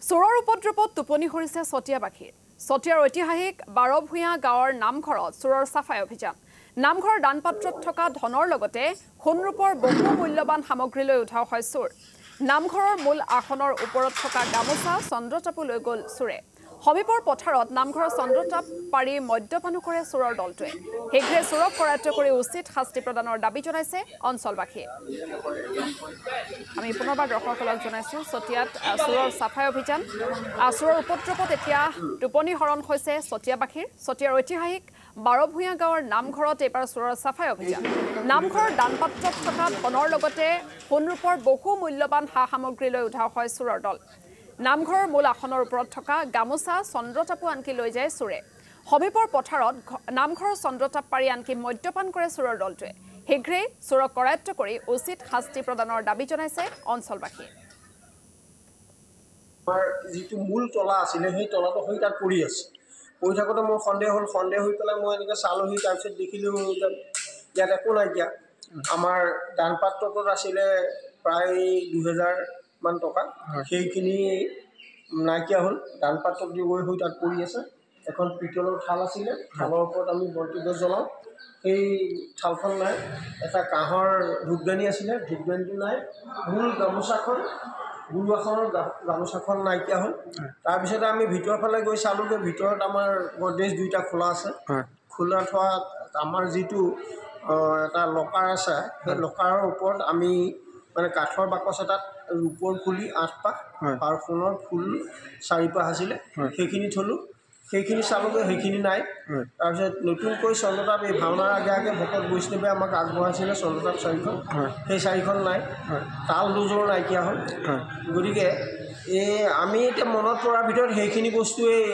চোৰৰ উপদ্ৰৱত টোপনি সৰিছে চতিয়াবাসীৰ চতিয়াৰ ঐতিহাসিক 12 ভূঞা গাঁৱৰ নামঘৰত চোৰৰ সাফাই অভিযান নামঘৰৰ দানপাত্ৰত থকা ধনৰ লগতে সোণৰূপৰ বহু মূল্যৱান সামগ্ৰী লৈ উঠাও হয় চোৰ নামঘৰৰ মূল আসনৰ ওপৰত থকা গামোচা চন্দ্ৰচাপু লৈ গল চোৰে সমীপৰ পথাৰত নামঘৰৰ চন্দ্ৰচাপ পাৰি মদ্যপান কৰে চোৰৰ দলটোৱে হেগ্ৰে চোৰক কৰায়ত্ব কৰি উচিত শাস্তি প্ৰদানৰ দাবী জনাইছে অঞ্চলবাসীয়ে আমি পুনৰবাৰ দৰ্শকসকলক জনাইছো চতিয়াত চোৰৰ সাফাই অভিযান চোৰৰ উপদ্ৰৱত এতিয়া টোপনি হৰণ হৈছে চতিয়াবাসীৰ চতিয়াৰ ঐতিহাসিক 12 ভূঞা গাঁৱৰ নামঘৰত এবাৰ চোৰৰ সাফাই অভিযান নামঘৰৰ দানপাত্ৰত থকা ধনৰ লগতে সোণৰূপৰ বহু মূল্যৱান সামগ্ৰী লৈ উঠাও হয় চোৰৰ দল নামঘৰৰ মূল আসনৰ ওপৰত থকা গামোচা চন্দ্ৰচাপু আনকি লৈ যায় চোৰে সমীপৰ পথাৰত নামঘৰৰ চন্দ্ৰচাপ পাৰি আনকি মদ্যপান কৰে চোৰৰ দলটোৱে হেগ্ৰে চোৰক কৰায়ত্ব কৰি উচিত শাস্তি প্ৰদানৰ দাবী জনাইছে অঞ্চলবাসীয়ে যিটো মূল তলা আছিলে সেই তলাটো হৈ তাত পৰি আছে পৰি থাকোঁতে মোৰ সন্দেহ হৈ পেলাই মই এনেকৈ চালোহি তাৰপিছত দেখিলোঁ যে ইয়াত একো নাইকিয়া আমাৰ দানপাত্ৰটোত আছিলে প্ৰায় 2000 মান টকা সেইখিনি নাইকিয়া হ'ল দানপাত্ৰত দি গৈ হৈ তাত পৰি আছে এখন পিতলৰ থাল আছিলে থালৰ ওপৰত আমি বন্তি গছ জ্বলাওঁ সেই থালখন নাই এটা কাঁহৰ ধূপদানি আছিলে ধূপদানিটো নাই মূল গামোচাখন গুৰুৱাখনৰ গামোচাখন নাইকিয়া হ'ল তাৰপিছতে আমি ভিতৰৰ ফালে গৈ চালোঁগৈ ভিতৰত আমাৰ গডৰেজ দুইটা খোলা আছে খোলা থোৱা আমাৰ যিটো এটা লকাৰ আছে সেই লকাৰৰ ওপৰত আমি মানে কাঠৰ বাকচ এটাত ৰূপৰ ফুলি 8 পাহ আৰু সোণৰ ফুল 4 পাহ আছিলে সেইখিনি থলোঁ সেইখিনি চালোঁগৈ সেইখিনি নাই তাৰপিছত নতুনকৈ চন্দ্ৰতাপ এই ভাওনাৰ আগে ভকত বৈষ্ণৱে আমাক আগবঢ়াইছিলে চন্দ্ৰতাপ 4খন সেই 4খন নাই তাল দুযোৰ নাইকিয়া হ'ল গতিকে আমি এতিয়া মনত পৰাৰ ভিতৰত সেইখিনি বস্তুৱেই